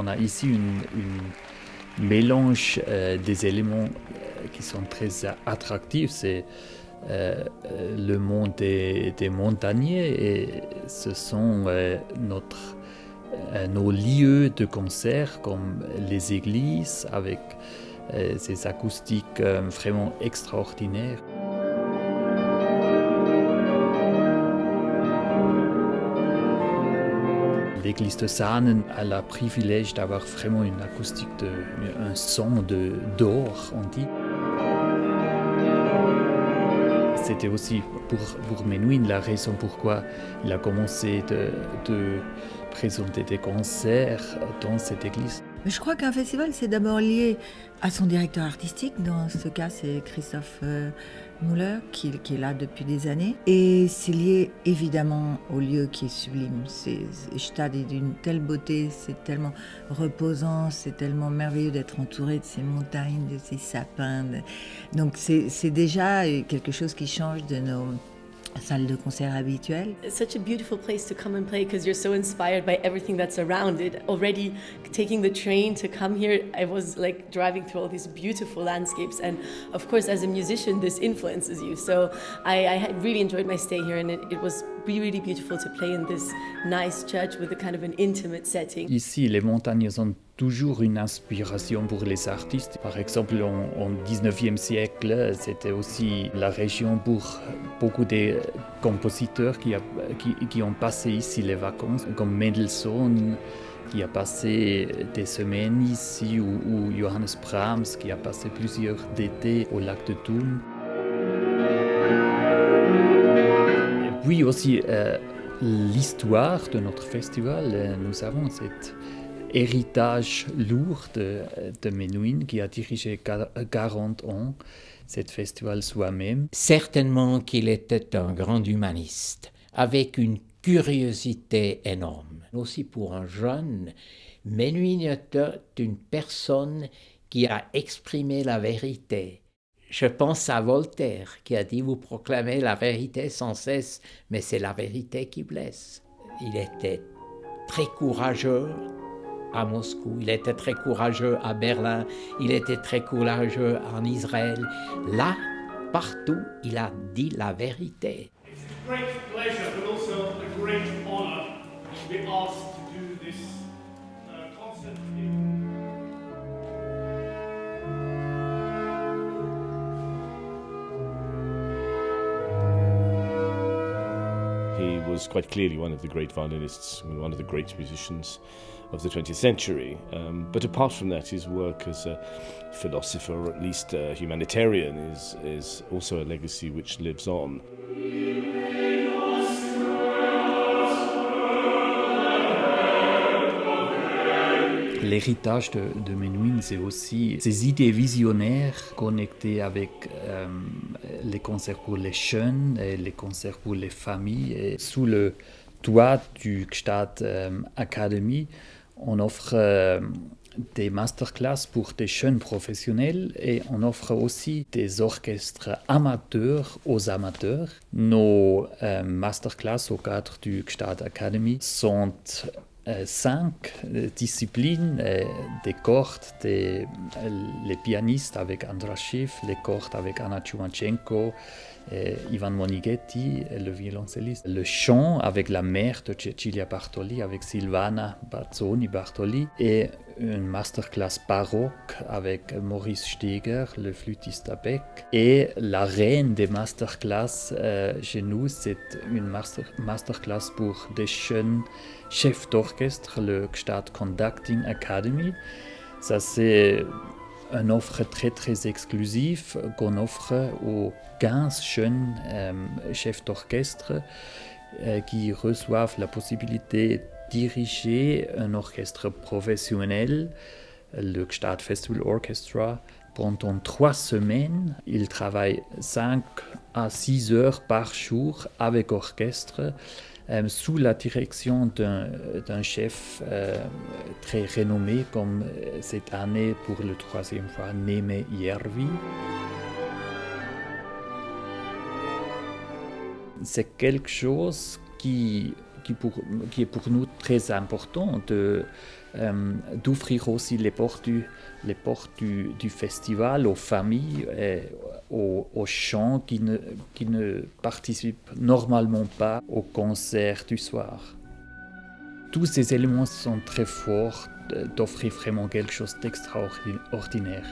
on a ici une mélange des éléments qui sont très attractifs. C'est le monde des montagnais et ce sont nos lieux de concert comme les églises avec ces acoustiques vraiment extraordinaires. L'église de Saanen a le privilège d'avoir vraiment une acoustique, un son d'or, on dit. C'était aussi pour Menuhin la raison pourquoi il a commencé de présenter des concerts dans cette église. Mais je crois qu'un festival, c'est d'abord lié à son directeur artistique. Dans ce cas, c'est Christoph Müller, qui est là depuis des années. Et c'est lié évidemment au lieu qui est sublime. Stade est d'une telle beauté, c'est tellement reposant, c'est tellement merveilleux d'être entouré de ces montagnes, de ces sapins. Donc c'est déjà quelque chose qui change de nos salle de concert habituelle. It's such a beautiful place to come and play because you're so inspired by everything that's around it. Already taking the train to come here, I was like driving through all these beautiful landscapes, and of course as a musician this influences you. So I really enjoyed my stay here, and it was really beautiful to play in this nice church with a kind of an intimate setting. Ici, les montagnes sont toujours une inspiration pour les artistes. Par exemple, au 19e siècle, c'était aussi la région pour beaucoup de compositeurs qui ont passé ici les vacances, comme Mendelssohn, qui a passé des semaines ici, ou Johannes Brahms, qui a passé plusieurs étés au lac de Thun. Et puis aussi, l'histoire de notre festival, nous avons cette héritage lourd de Menuhin qui a dirigé 40 ans cet festival soi-même. Certainement qu'il était un grand humaniste, avec une curiosité énorme. Aussi pour un jeune, Menuhin était une personne qui a exprimé la vérité. Je pense à Voltaire qui a dit « Vous proclamez la vérité sans cesse, mais c'est la vérité qui blesse ». Il était très courageux à Moscou, il était très courageux à Berlin, il était très courageux en Israël. Là, partout, il a dit la vérité. It's a great pleasure, but also a great honor to be asked to do this concert. He was quite clearly one of the great violinists, one of the great musicians of the 20th century. But apart from that, his work as a philosopher, or at least a humanitarian, is also a legacy which lives on. L'héritage de Menuhin, c'est aussi ses idées visionnaires connectées avec les concerts pour les jeunes et les concerts pour les familles. Et sous le toit du Gstaad Academy, on offre des masterclass pour des jeunes professionnels et on offre aussi des orchestres amateurs aux amateurs. Nos masterclass au cadre du Gstaad Academy sont 5 disciplines, des cordes, les pianistes avec Andras Schiff, les cordes avec Anna Tchoumatchenko, Ivan Monighetti, le violoncelliste, le chant avec la mère de Cecilia Bartoli, avec Silvana Bazzoni Bartoli, et une masterclass baroque avec Maurice Steger, le flûtiste à bec. Et la reine des masterclass chez nous, c'est une masterclass pour des jeunes chefs d'orchestre, le Gstaad Conducting Academy. Ça, c'est une offre très exclusive qu'on offre aux 15 jeunes chefs d'orchestre qui reçoivent la possibilité de diriger un orchestre professionnel, le Gstaad Festival Orchestra, pendant 3 semaines. Ils travaillent 5 à 6 heures par jour avec orchestre, sous la direction d'un chef très renommé, comme cette année pour la 3e fois, Neeme Järvi. C'est quelque chose qui est pour nous très important de d'ouvrir aussi les portes du festival aux familles et aux gens qui ne participent normalement pas au concert du soir. Tous ces éléments sont très forts d'offrir vraiment quelque chose d'extraordinaire.